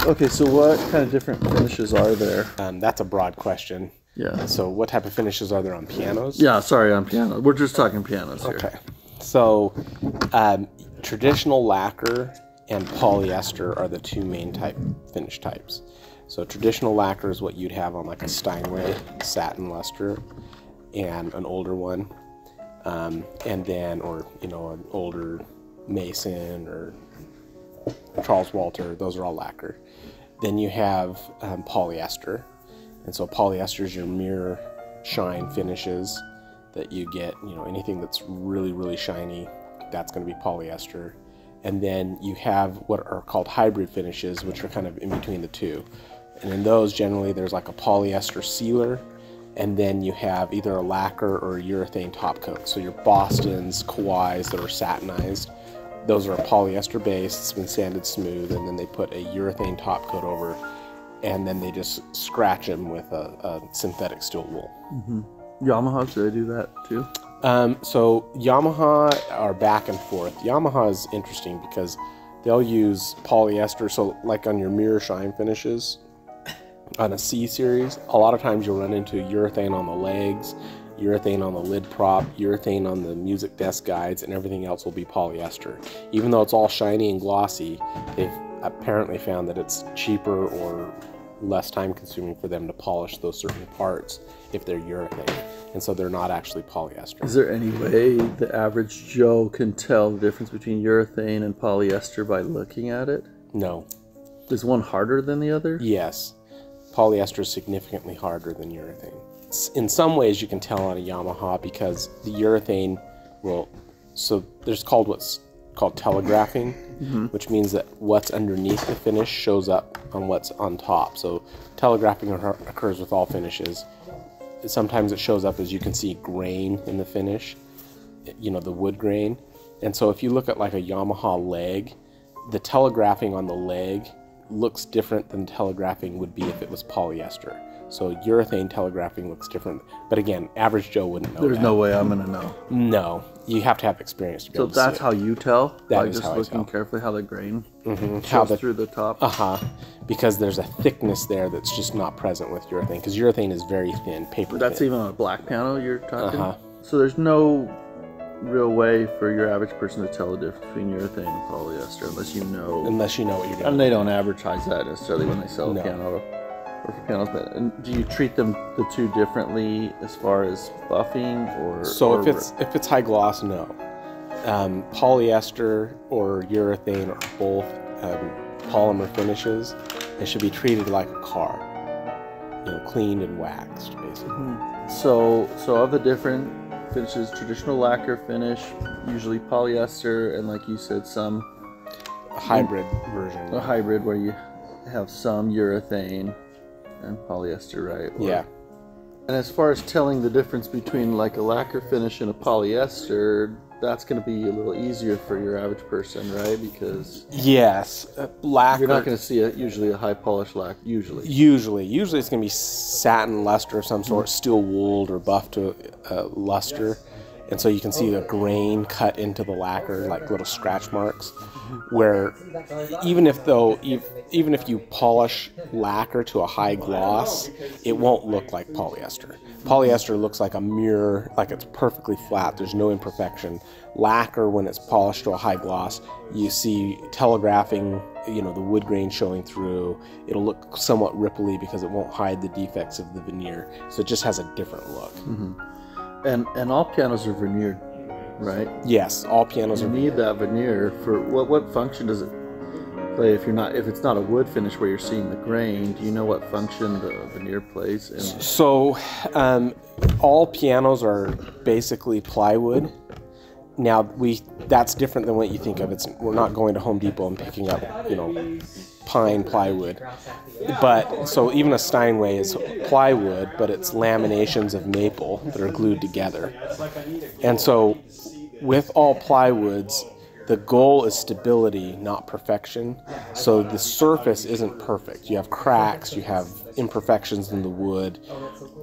Okay, so what kind of different finishes are there? That's a broad question. Yeah. So what type of finishes are there on pianos? Yeah, sorry, on piano. We're just talking pianos here. Okay. So traditional lacquer and polyester are the two main finish types. So traditional lacquer is what you'd have on like a Steinway satin luster and an older one. And then, or, you know, an older Mason or Charles Walter, those are all lacquer. Then you have polyester. And so polyester is your mirror shine finishes that you get, you know, anything that's really, really shiny, that's going to be polyester. And then you have what are called hybrid finishes, which are kind of in between the two. And in those, generally, there's like a polyester sealer, and then you have either a lacquer or a urethane top coat. So your Bostons, Kauais that are satinized, those are polyester based, it's been sanded smooth, and then they put a urethane top coat over, and then they just scratch them with a synthetic steel wool. Mm-hmm. Yamaha, do they do that too? So Yamaha are back and forth. Yamaha is interesting because they'll use polyester, so like on your mirror shine finishes, on a C series, a lot of times you'll run into urethane on the legs, urethane on the lid prop, urethane on the music desk guides, and everything else will be polyester. Even though it's all shiny and glossy, they've apparently found that it's cheaper or less time consuming for them to polish those certain parts if they're urethane, and so they're not actually polyester. Is there any way the average Joe can tell the difference between urethane and polyester by looking at it? No. Is one harder than the other? Yes. Polyester is significantly harder than urethane. In some ways you can tell on a Yamaha because the urethane will, so there's what's called telegraphing, which means that what's underneath the finish shows up on what's on top. So telegraphing occurs with all finishes. Sometimes it shows up as you can see grain in the finish, you know, the wood grain. And so if you look at like a Yamaha leg, the telegraphing on the leg looks different than telegraphing would be if it was polyester. So urethane telegraphing looks different, but again, average Joe wouldn't know. There's that. no way I'm gonna know. No, you have to have experience to be able to see. So that's how you tell? That by is just how I looking tell. carefully how the grain How shows through the top? Because there's a thickness there that's just not present with urethane, because urethane is very thin, paper That's thin. even on a black piano you're talking? So there's no real way for your average person to tell the difference between urethane and polyester unless you know what you're doing. And they don't advertise that necessarily when they sell a piano or for pianos. But do you treat them the two differently as far as buffing or? So if it's high gloss, no. Polyester or urethane or both polymer finishes, they should be treated like a car, you know, cleaned and waxed basically. So of the different finishes, traditional lacquer finish, usually polyester, and like you said, some hybrid version. A hybrid where you have some urethane and polyester, right? Yeah. And as far as telling the difference between like a lacquer finish and a polyester, that's going to be a little easier for your average person, right? Because yes, lacquer. You're not going to see usually a high polished lacquer. Usually it's going to be satin luster of some sort, steel wooled or buffed to luster, and so you can see the grain cut into the lacquer, like little scratch marks. Where even if you polish lacquer to a high gloss, it won't look like polyester. Polyester looks like a mirror, like it's perfectly flat, there's no imperfection. Lacquer, when it's polished to a high gloss, you see telegraphing, you know, the wood grain showing through. It'll look somewhat ripply because it won't hide the defects of the veneer, so it just has a different look. And all pianos are veneered, right? Yes, all pianos are. You need that veneer for what function does it play? If it's not a wood finish where you're seeing the grain, do you know what function the veneer plays? So all pianos are basically plywood. Now that's different than what you think of. We're not going to Home Depot and picking up, you know, pine plywood. But so even a Steinway is plywood, but it's laminations of maple that are glued together. And so with all plywoods, the goal is stability, not perfection. So the surface isn't perfect. You have cracks, you have imperfections in the wood.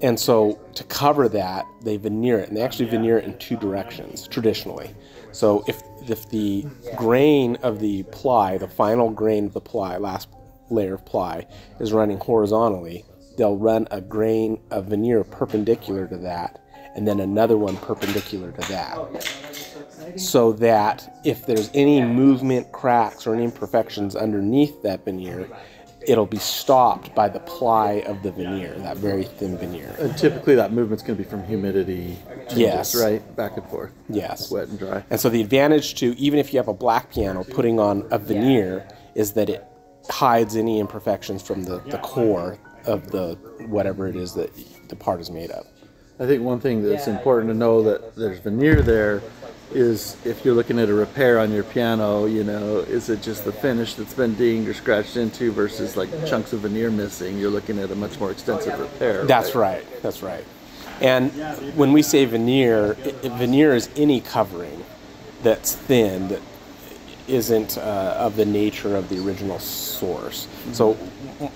And so to cover that, they veneer it. And they actually veneer it in two directions, traditionally. So if the grain of the ply, the final grain of the ply, last layer of ply is running horizontally, they'll run a grain of veneer perpendicular to that, and then another one perpendicular to that. So that if there's any movement, cracks, or any imperfections underneath that veneer, it'll be stopped by the ply of the veneer, that very thin veneer. And typically that movement's going to be from humidity changes, Yes. right? Back and forth. Yes. Wet and dry. And so the advantage to, even if you have a black piano, putting on a veneer is that it hides any imperfections from the core of the whatever it is that the part is made of. I think one thing that's important to know that there's veneer there is if you're looking at a repair on your piano, you know, is it just the finish that's been dinged or scratched into versus like chunks of veneer missing? You're looking at a much more extensive repair. That's right. That's right. And when we say veneer, veneer is any covering that's thin that isn't of the nature of the original source. So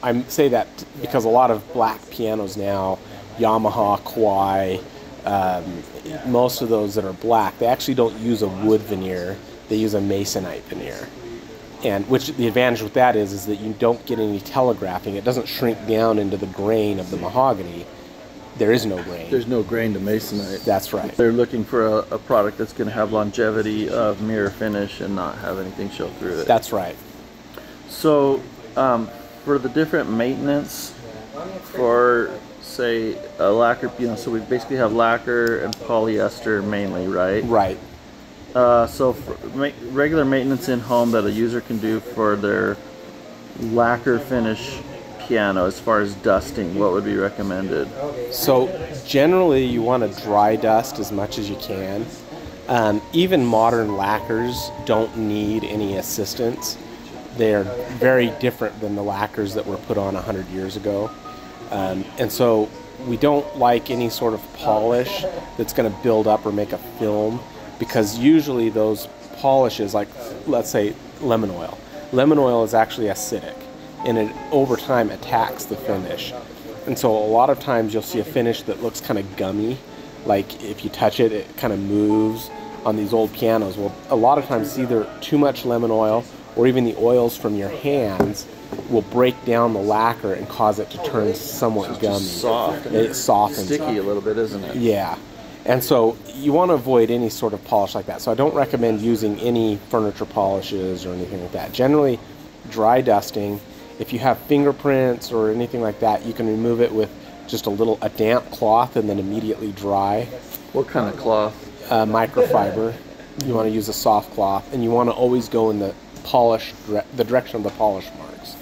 I say that because a lot of black pianos now, Yamaha, Kawai, most of those that are black, they actually don't use a wood veneer, they use a masonite veneer. And which the advantage with that is that you don't get any telegraphing. It doesn't shrink down into the grain of the mahogany. There is no grain. There's no grain to masonite. That's right. They're looking for a product that's going to have longevity of mirror finish and not have anything show through it. That's right. So for the different maintenance for, say, a lacquer, you know, so we basically have lacquer and polyester mainly, right? Right. So for regular maintenance in home that a user can do for their lacquer finish piano, as far as dusting, what would be recommended? So generally you want to dry dust as much as you can. Even modern lacquers don't need any assistance. They're very different than the lacquers that were put on 100 years ago. And so we don't like any sort of polish that's going to build up or make a film, because usually those polishes, like let's say lemon oil. Lemon oil is actually acidic, and it over time attacks the finish. And so a lot of times you'll see a finish that looks kind of gummy, like if you touch it, it kind of moves on these old pianos. Well, a lot of times it's either too much lemon oil or even the oils from your hands will break down the lacquer and cause it to turn somewhat gummy. Soft. It softens. Sticky a little bit, isn't it? Yeah. And so you want to avoid any sort of polish like that. So I don't recommend using any furniture polishes or anything like that. Generally, dry dusting. If you have fingerprints or anything like that, you can remove it with just a damp cloth and then immediately dry. What kind of cloth? Microfiber. You want to use a soft cloth, and you want to always go in the direction of the polish marks.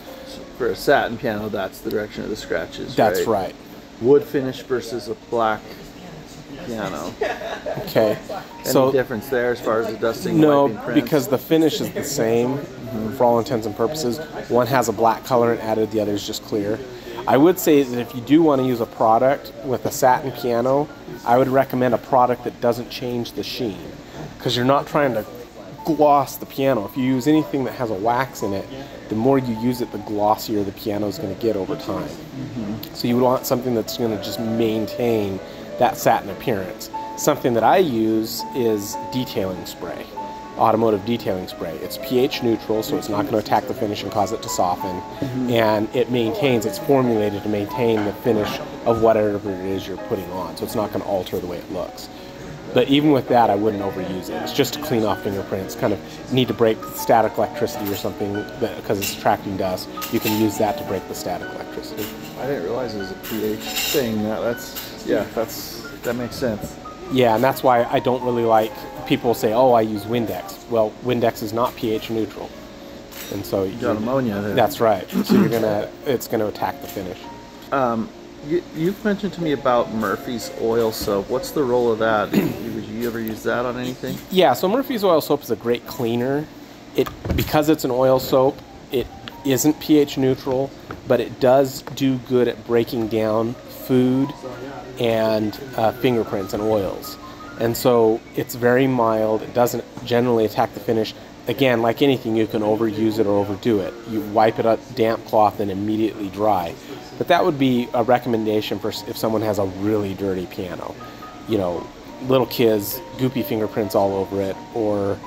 For a satin piano, that's the direction of the scratches. That's right. Wood finish versus a black piano. Okay. Any difference there as far as the dusting? No, wiping prints? because the finish is the same for all intents and purposes. One has a black color and added, the other is just clear. I would say that if you do want to use a product with a satin piano, I would recommend a product that doesn't change the sheen, because you're not trying to gloss the piano. If you use anything that has a wax in it, the more you use it, the glossier the piano is going to get over time. So you would want something that's going to just maintain that satin appearance. Something that I use is detailing spray, automotive detailing spray. It's pH neutral, so it's not going to attack the finish and cause it to soften, and it's formulated to maintain the finish of whatever it is you're putting on, so it's not going to alter the way it looks. But even with that, I wouldn't overuse it. It's just to clean off fingerprints. Kind of need to break static electricity or something because it's attracting dust. You can use that to break the static electricity. I didn't realize it was a pH thing. That makes sense. Yeah, and that's why I don't really like people say, "Oh, I use Windex." Well, Windex is not pH neutral, and so You got ammonia there. That's right. So it's gonna attack the finish. You've mentioned to me about Murphy's oil soap. What's the role of that? Would you ever use that on anything? Yeah, so Murphy's oil soap is a great cleaner. Because it's an oil soap, it isn't pH neutral, but it does do good at breaking down food and fingerprints and oils. And so it's very mild. It doesn't generally attack the finish. Again, like anything, you can overuse it or overdo it. You wipe it up, damp cloth, and immediately dry. But that would be a recommendation for if someone has a really dirty piano. You know, little kids, goopy fingerprints all over it, or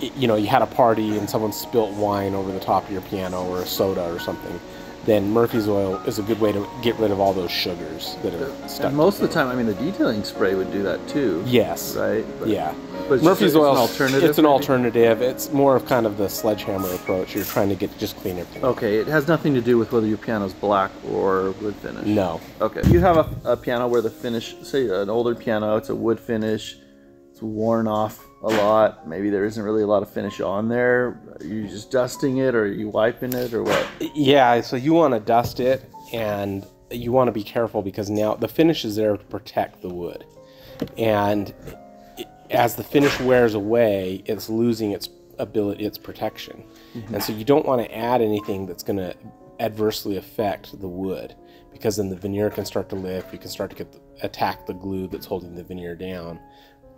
you know, you had a party and someone spilt wine over the top of your piano or a soda or something, then Murphy's oil is a good way to get rid of all those sugars that are stuck. And most of the time, I mean, the detailing spray would do that too. Yes. Right? But, yeah. But Murphy's oil, an alternative. it's an alternative. It's more of kind of the sledgehammer approach. You're trying to just clean everything. Okay, it has nothing to do with whether your piano's black or wood finish. No. Okay. You have a piano where the finish, say an older piano, it's a wood finish, it's worn off a lot. Maybe there isn't really a lot of finish on there. Are you just dusting it, or are you wiping it, or what? Yeah, so you want to dust it, and you want to be careful because now the finish is there to protect the wood. And as the finish wears away, it's losing its ability, its protection. And so you don't want to add anything that's going to adversely affect the wood, because then the veneer can start to lift, you can start to attack the glue that's holding the veneer down,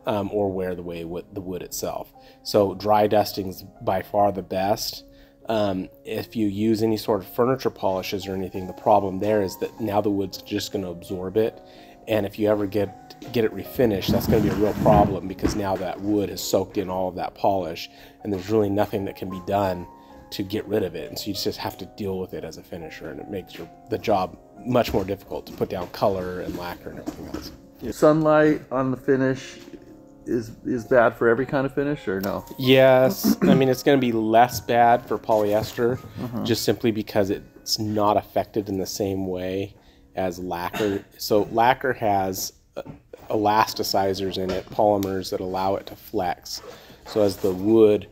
or wear the wood itself. So dry dusting is by far the best. If you use any sort of furniture polishes or anything, the problem there is that now the wood's just going to absorb it, and if you ever get it refinished, that's going to be a real problem, because now that wood has soaked in all of that polish, and there's really nothing that can be done to get rid of it, and so you just have to deal with it as a finisher, and it makes the job much more difficult to put down color and lacquer and everything else. Sunlight on the finish is bad for every kind of finish, or no? Yes. I mean, it's going to be less bad for polyester, just simply because it's not affected in the same way as lacquer. So lacquer has elasticizers in it, polymers that allow it to flex. So as the wood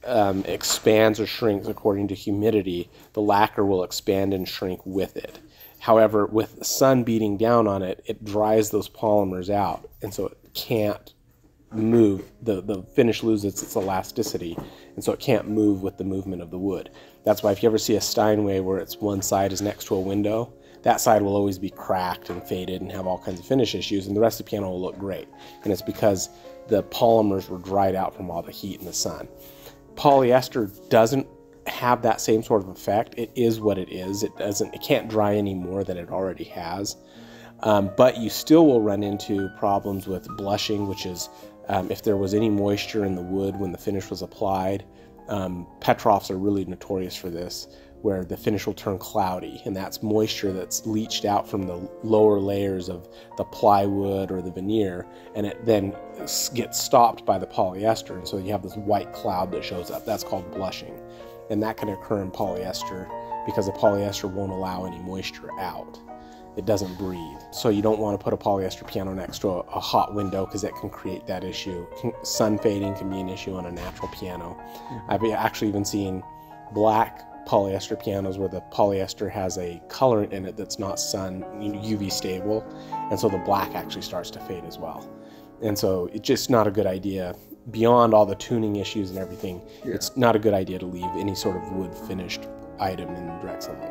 expands or shrinks according to humidity, the lacquer will expand and shrink with it. However, with the sun beating down on it, it dries those polymers out, and so it can't move. The finish loses its elasticity, and so it can't move with the movement of the wood. That's why if you ever see a Steinway where it's one side is next to a window, that side will always be cracked and faded and have all kinds of finish issues, and the rest of the piano will look great. And it's because the polymers were dried out from all the heat in the sun. Polyester doesn't have that same sort of effect. It is what it is. It can't dry any more than it already has. But you still will run into problems with blushing, which is if there was any moisture in the wood when the finish was applied. Petrofs are really notorious for this, where the finish will turn cloudy, and that's moisture that's leached out from the lower layers of the plywood or the veneer, and it then gets stopped by the polyester, and so you have this white cloud that shows up. That's called blushing, and that can occur in polyester because the polyester won't allow any moisture out. It doesn't breathe. So you don't want to put a polyester piano next to a hot window, because that can create that issue. Sun fading can be an issue on a natural piano. I've actually even seen black polyester pianos where the polyester has a colorant in it that's not sun UV stable, and so the black actually starts to fade as well. And so it's just not a good idea. Beyond all the tuning issues and everything, it's not a good idea to leave any sort of wood finished item in direct sunlight.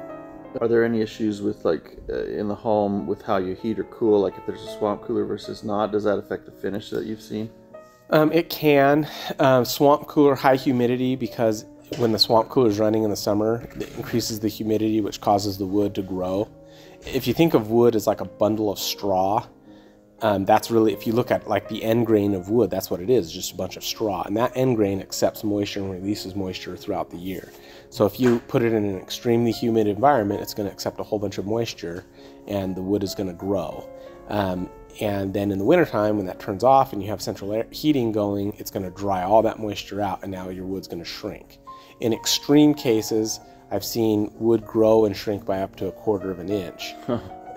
Are there any issues with, like, in the home with how you heat or cool? Like if there's a swamp cooler versus not, does that affect the finish that you've seen? It can. Swamp cooler, high humidity, because when the swamp cooler is running in the summer, it increases the humidity, which causes the wood to grow. If you think of wood as like a bundle of straw, that's really, if you look at like the end grain of wood, that's what it is, just a bunch of straw. And that end grain accepts moisture and releases moisture throughout the year. So if you put it in an extremely humid environment, it's going to accept a whole bunch of moisture, and the wood is going to grow. And then in the wintertime, when that turns off and you have central heating going, it's going to dry all that moisture out, and now your wood's going to shrink. In extreme cases, I've seen wood grow and shrink by up to 1/4 of an inch.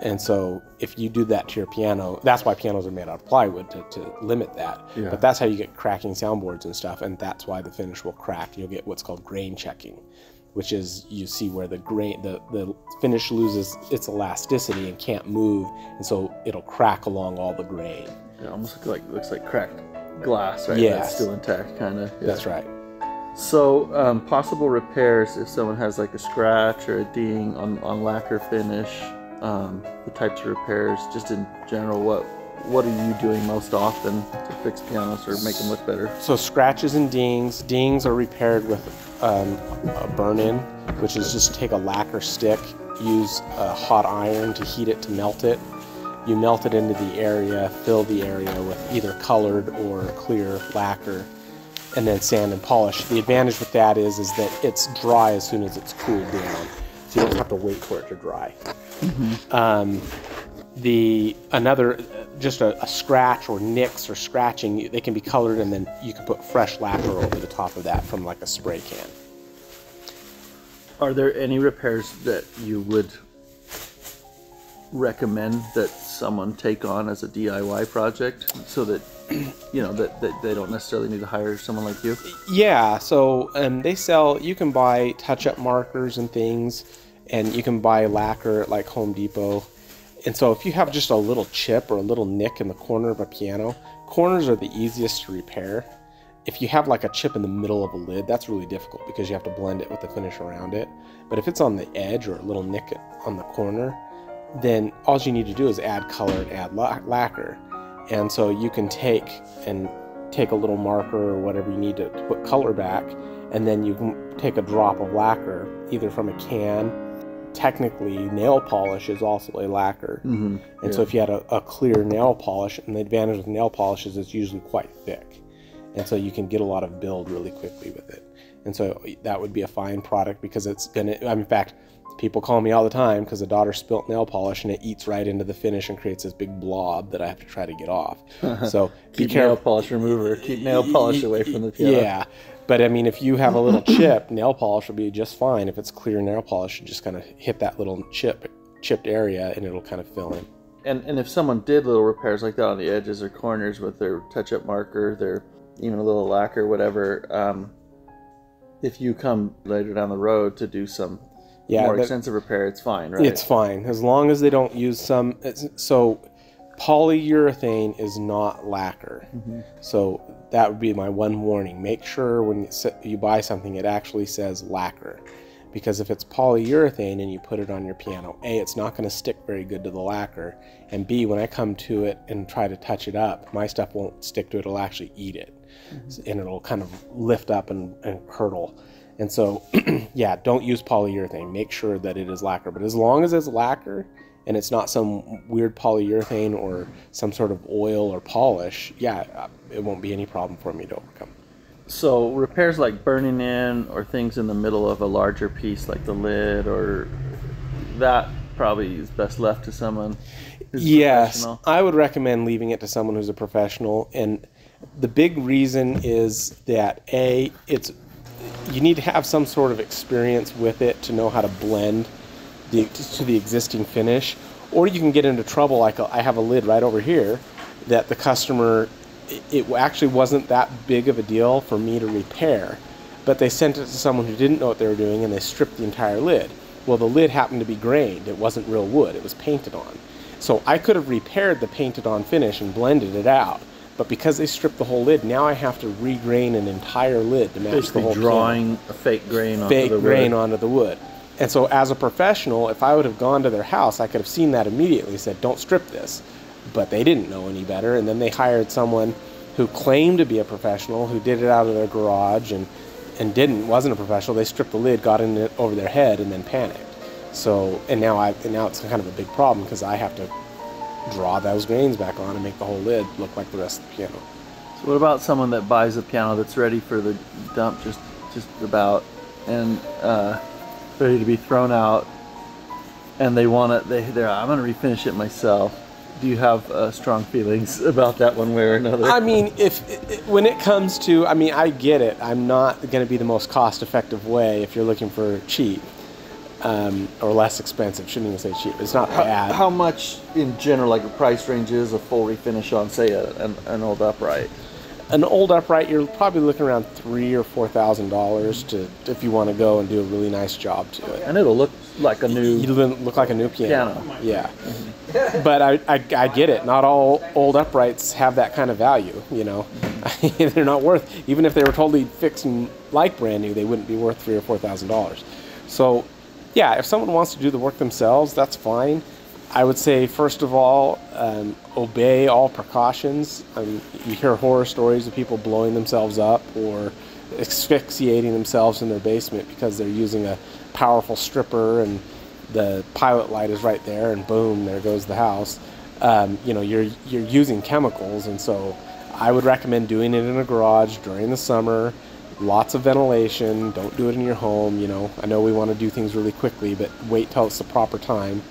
And so if you do that to your piano, that's why pianos are made out of plywood, to limit that. Yeah. But that's how you get cracking soundboards and stuff, and that's why the finish will crack. You'll get what's called grain checking, which is you see where the finish loses its elasticity and can't move, and so it'll crack along all the grain. It almost looks like cracked glass, right? Yes. That's still intact, kind of. Yeah. That's right. So possible repairs if someone has like a scratch or a ding on lacquer finish. The types of repairs, just in general, what are you doing most often to fix pianos or make them look better? So scratches and dings. Dings are repaired with a burn-in, which is just take a lacquer stick, use a hot iron to heat it to melt it. You melt it into the area, fill the area with either colored or clear lacquer, and then sand and polish. The advantage with that is that it's dry as soon as it's cooled down, so you don't have to wait for it to dry. Just a scratch or nicks or scratching, they can be colored, and then you can put fresh lacquer over the top of that from like a spray can. Are there any repairs that you would recommend that someone take on as a DIY project, so that that they don't necessarily need to hire someone like you? Yeah, so you can buy touch-up markers and things, and you can buy lacquer at like Home Depot. And so if you have just a little chip or a little nick in the corner of a piano, corners are the easiest to repair. If you have like a chip in the middle of a lid, that's really difficult because you have to blend it with the finish around it. But if it's on the edge or a little nick on the corner, then all you need to do is add color and add lacquer. And so you can take a little marker or whatever you need to put color back, and then you can take a drop of lacquer, either from a can. Technically, nail polish is also a lacquer. So if you had a clear nail polish, and the advantage of nail polish is it's usually quite thick, and so you can get a lot of build really quickly with it. And so that would be a fine product, because it's gonna, in fact, people call me all the time because a daughter spilt nail polish and it eats right into the finish and creates this big blob that I have to try to get off. So keep nail polish remover, keep nail polish away from the piano. Yeah, but I mean, if you have a little chip, nail polish will be just fine. If it's clear nail polish, you just kind of hit that little chipped area and it'll kind of fill in. And if someone did little repairs like that on the edges or corners with their touch-up marker, their even a little lacquer, whatever, if you come later down the road to do some more extensive repair, it's fine, right? It's fine, as long as they don't use some. So polyurethane is not lacquer. So that would be my one warning. Make sure when you buy something it actually says lacquer, because if it's polyurethane and you put it on your piano, A, it's not going to stick very good to the lacquer, and B, when I come to it and try to touch it up, my stuff won't stick to it, it'll actually eat it. And it'll kind of lift up and curdle. And so, yeah, don't use polyurethane. Make sure that it is lacquer. But as long as it's lacquer and it's not some weird polyurethane or some sort of oil or polish, yeah, it won't be any problem for me to overcome. So repairs like burning in or things in the middle of a larger piece like the lid, or that probably is best left to someone who's professional. I would recommend leaving it to someone who's a professional. And the big reason is that, A, you need to have some sort of experience with it to know how to blend to the existing finish, or you can get into trouble. Like I have a lid right over here that the customer, it actually wasn't that big of a deal for me to repair, but they sent it to someone who didn't know what they were doing, and they stripped the entire lid. Well, the lid happened to be grained. It wasn't real wood. It was painted on. So I could have repaired the painted on finish and blended it out. But because they stripped the whole lid, now I have to regrain an entire lid to match the whole drawing a fake grain onto the wood. And so as a professional, if I would have gone to their house, I could have seen that immediately, said, don't strip this. But they didn't know any better, and then they hired someone who claimed to be a professional, who did it out of their garage and wasn't a professional. They stripped the lid, got in it over their head, and then panicked. So, and now it's kind of a big problem, because I have to draw those grains back on and make the whole lid look like the rest of the piano. So what about someone that buys a piano that's ready for the dump, just about, and ready to be thrown out, and they want it, I'm going to refinish it myself. Do you have strong feelings about that one way or another? I mean, when it comes to, I get it. I'm not going to be the most cost-effective way if you're looking for cheap. Or less expensive, shouldn't even say cheap. It's not bad. How much in general, like a price range, is a full refinish on, say, an old upright? An old upright, you're probably looking around $3,000 or $4,000 if you want to go and do a really nice job to it. And it'll look like a new. It'll look like a new piano. Yeah. Mm-hmm. But I get it. Not all old uprights have that kind of value. They're not worth. Even if they were totally fixed and like brand new, they wouldn't be worth $3,000 or $4,000. So, yeah, if someone wants to do the work themselves, that's fine. I would say, first of all, obey all precautions. You hear horror stories of people blowing themselves up or asphyxiating themselves in their basement because they're using a powerful stripper and the pilot light is right there and boom, there goes the house. You're using chemicals, and so I would recommend doing it in a garage during the summer. Lots of ventilation. Don't do it in your home. You know, I know we want to do things really quickly, but wait till it's the proper time.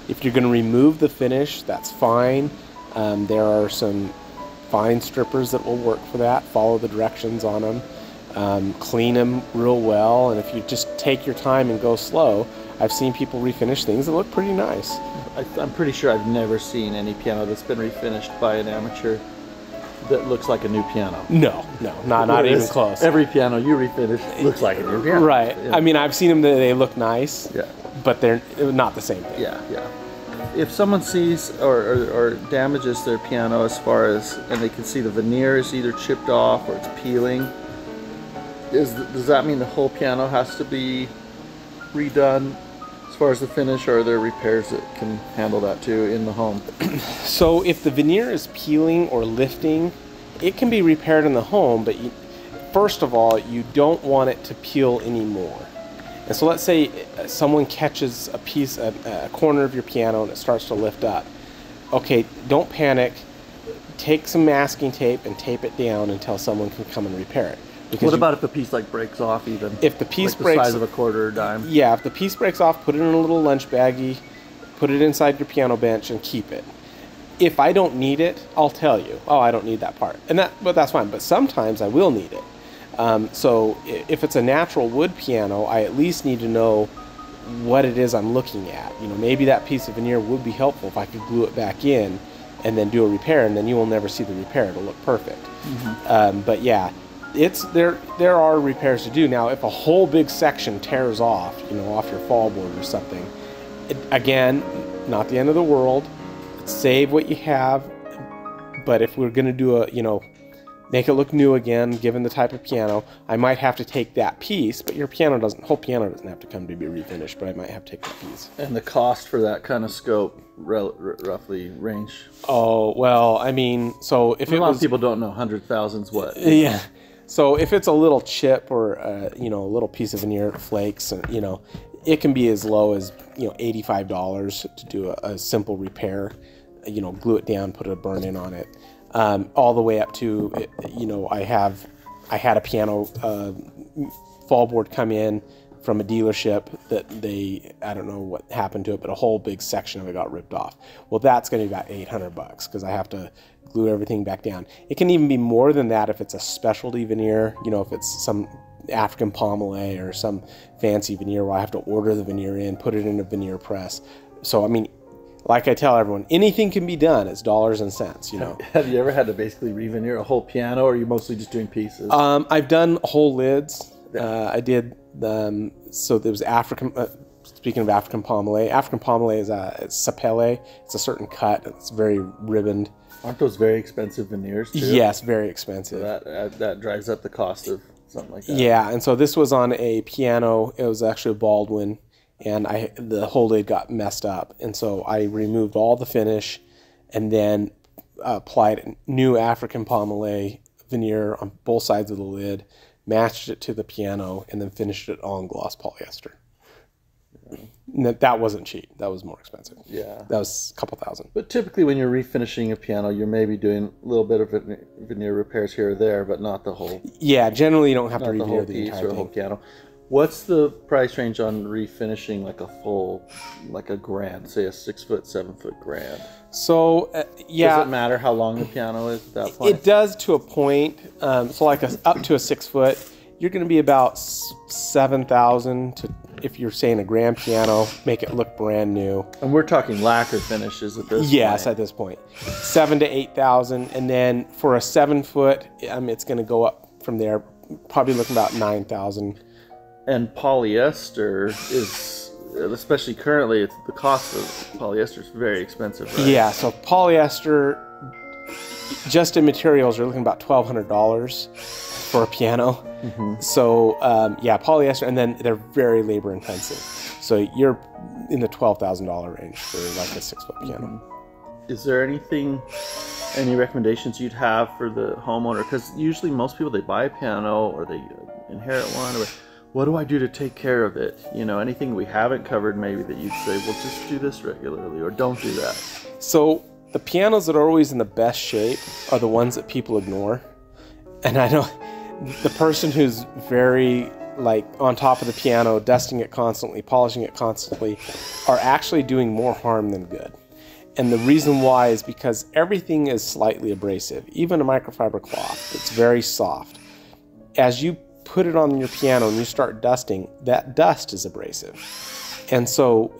If you're going to remove the finish, that's fine. There are some fine strippers that will work for that. Follow the directions on them. Clean them real well, and if you just take your time and go slow, I've seen people refinish things that look pretty nice. I'm pretty sure I've never seen any piano that's been refinished by an amateur that looks like a new piano. No, not even close. Every piano you refinish looks like a new piano. Right. Yeah. I mean, I've seen them that they look nice, Yeah. but they're not the same thing. Yeah, yeah. If someone sees or damages their piano and they can see the veneer is either chipped off or it's peeling, does that mean the whole piano has to be redone as far as the finish, or are there repairs that can handle that too in the home? So if the veneer is peeling or lifting, it can be repaired in the home, but first of all, you don't want it to peel anymore. And so let's say someone catches a corner of your piano and it starts to lift up. Okay, don't panic. Take some masking tape and tape it down until someone can come and repair it. What about if the piece like breaks off even? If the piece like the breaks, size of a quarter or a dime? Yeah, if the piece breaks off, put it in a little lunch baggie, put it inside your piano bench and keep it. If I don't need it, I'll tell you, oh, I don't need that part. But that's fine, but sometimes I will need it. So if it's a natural wood piano, I at least need to know what it is I'm looking at. You know, maybe that piece of veneer would be helpful if I could glue it back in and then do a repair, and then you will never see the repair. It'll look perfect. Mm-hmm. But yeah, there are repairs to do. Now, if a whole big section tears off, you know, off your fall board or something, again, not the end of the world. Save what you have. But if we're going to do make it look new again, given the type of piano, I might have to take that piece, but your whole piano doesn't have to come to be refinished, but I might have to take that piece. And the cost for that kind of scope roughly range? Oh, well, I mean, so if a lot of people don't know 100,000's what? Yeah. So if it's a little chip or a little piece of veneer flakes, it can be as low as $85 to do a simple repair. Glue it down, put a burn-in on it. All the way up to, I had a piano fall board come in from a dealership that I don't know what happened to it, but a whole big section of it got ripped off. Well, that's going to be about $800 because I have to glue everything back down. It can even be more than that if it's a specialty veneer, if it's some African pommelé or some fancy veneer where I have to order the veneer in, put it in a veneer press. So, I mean, like I tell everyone, anything can be done. It's dollars and cents, Have you ever had to basically re-veneer a whole piano, or are you mostly just doing pieces? I've done whole lids. I did, so there was African, speaking of African pommelé. African pommelé is it's sapele. It's a certain cut. It's very ribboned. Aren't those very expensive veneers too? Yes, very expensive. So that drives up the cost of something like that. Yeah, and so this was on a piano. It was actually a Baldwin. And the whole lid got messed up, and so I removed all the finish, and then applied new African pommelé veneer on both sides of the lid, matched it to the piano, and then finished it all in gloss polyester. Yeah. That wasn't cheap. That was more expensive. Yeah, that was a couple $1,000. But typically, when you're refinishing a piano, you're maybe doing a little bit of veneer repairs here or there, but not the whole. Yeah, generally you don't have to reveneer the piece entire or the whole piano. What's the price range on refinishing like a full, like a grand, say a 6 foot, 7 foot grand? So, yeah. Does it matter how long the piano is at that point? It does to a point. So like up to a 6 foot, you're going to be about $7,000 to, if you're saying a grand piano, make it look brand new. And we're talking lacquer finishes at this point. Yes, at this point. $7,000 to $8,000. And then for a 7 foot, it's going to go up from there, probably looking about $9,000. And polyester is, especially currently, the cost of polyester is very expensive, right? Yeah, so polyester, just in materials, you're looking about $1,200 for a piano. Mm-hmm. So, yeah, polyester, and then they're very labor intensive. So you're in the $12,000 range for like a 6 foot piano. Mm-hmm. Is there any recommendations you'd have for the homeowner? Because usually most people, they buy a piano or they inherit one, or what do I do to take care of it? Anything we haven't covered maybe that you'd say, well, just do this regularly or don't do that. So the pianos that are always in the best shape are the ones that people ignore. And I know the person who's very like on top of the piano, dusting it constantly, polishing it constantly, are actually doing more harm than good. And the reason why is because everything is slightly abrasive. Even a microfiber cloth, it's very soft. As you put it on your piano and you start dusting, that dust is abrasive. And so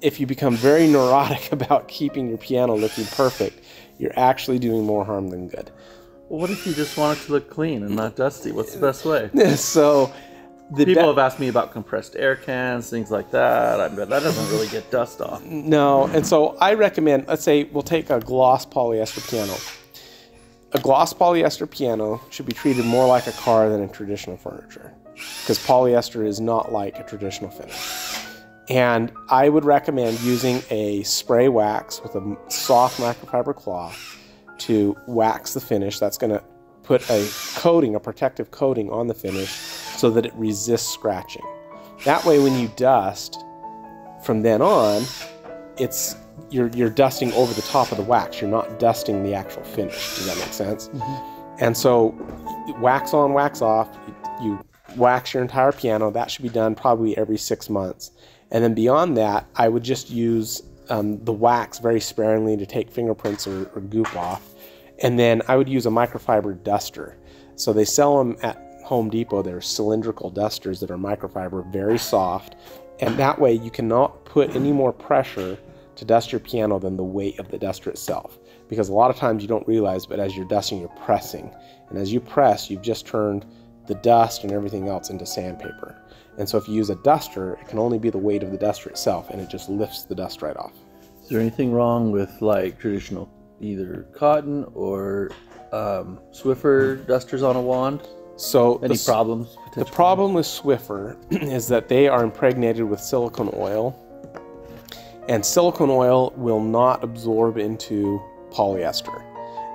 if you become very neurotic about keeping your piano looking perfect, you're actually doing more harm than good. Well, what if you just want it to look clean and not dusty? What's the best way? So people have asked me about compressed air cans, things like that. I bet that doesn't really get dust off. No, and so I recommend, let's say we'll take a gloss polyester piano. A gloss polyester piano should be treated more like a car than a traditional furniture, because polyester is not like a traditional finish. And I would recommend using a spray wax with a soft microfiber cloth to wax the finish. That's going to put a coating, a protective coating on the finish so that it resists scratching. That way when you dust, from then on, you're dusting over the top of the wax. You're not dusting the actual finish. Does that make sense? Mm-hmm. And so wax on, wax off, you wax your entire piano. That should be done probably every 6 months. And then beyond that, I would just use the wax very sparingly to take fingerprints or goop off. And then I would use a microfiber duster. So they sell them at Home Depot. They're cylindrical dusters that are microfiber, very soft. And that way you cannot put any more pressure to dust your piano than the weight of the duster itself. Because a lot of times you don't realize, but as you're dusting, you're pressing. And as you press, you've just turned the dust and everything else into sandpaper. And so if you use a duster, it can only be the weight of the duster itself, and it just lifts the dust right off. Is there anything wrong with like traditional either cotton or Swiffer dusters on a wand? So any problems? The problem with Swiffer is that they are impregnated with silicone oil, and silicone oil will not absorb into polyester.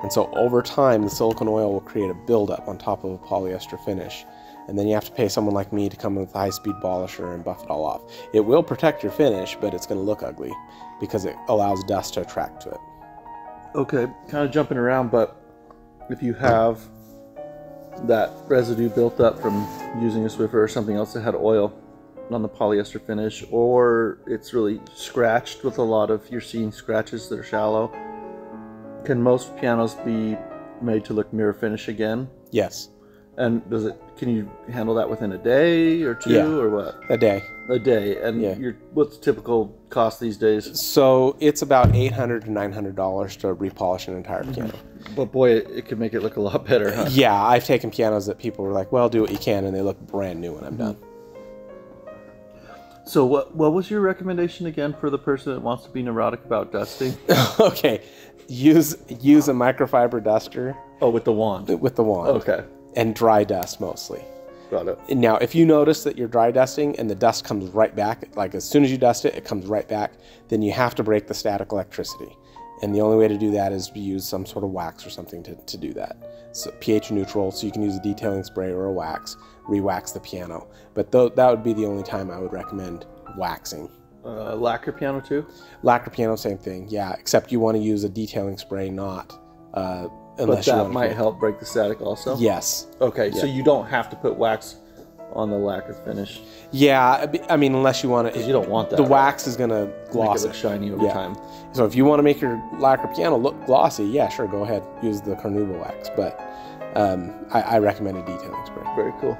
And so over time, the silicone oil will create a buildup on top of a polyester finish. And then you have to pay someone like me to come in with a high-speed polisher and buff it all off. It will protect your finish, but it's going to look ugly because it allows dust to attract to it. Okay, kind of jumping around, but if you have that residue built up from using a Swiffer or something else that had oil on the polyester finish, or it's really scratched with a lot of, you're seeing scratches that are shallow, can most pianos be made to look mirror finish again? Yes. And can you handle that within a day or two, or what? A day. A day. And what's the typical cost these days? So it's about $800 to $900 to repolish an entire piano. But boy, it could make it look a lot better, huh? Yeah, I've taken pianos that people were like, well, do what you can, and they look brand new when I'm done. So what was your recommendation again for the person that wants to be neurotic about dusting? Okay, use a microfiber duster. Oh, with the wand. With the wand. Okay. And dry dust mostly. Got it. Now, if you notice that you're dry dusting and the dust comes right back, like as soon as you dust it, it comes right back, then you have to break the static electricity. And the only way to do that is to use some sort of wax or something to do that. So pH neutral, so you can use a detailing spray or a wax, re-wax the piano. But that would be the only time I would recommend waxing. Lacquer piano too? Lacquer piano, same thing, yeah, except you want to use a detailing spray, not but that might help break the static also? Yes. Okay, yeah. So you don't have to put wax on the lacquer finish? Yeah, I mean, unless you want to. Because you don't want that. The wax is going to gloss make it look shiny over time. So if you want to make your lacquer piano look glossy, yeah, sure, go ahead. Use the carnauba wax. But I recommend a detailing spray. Very cool.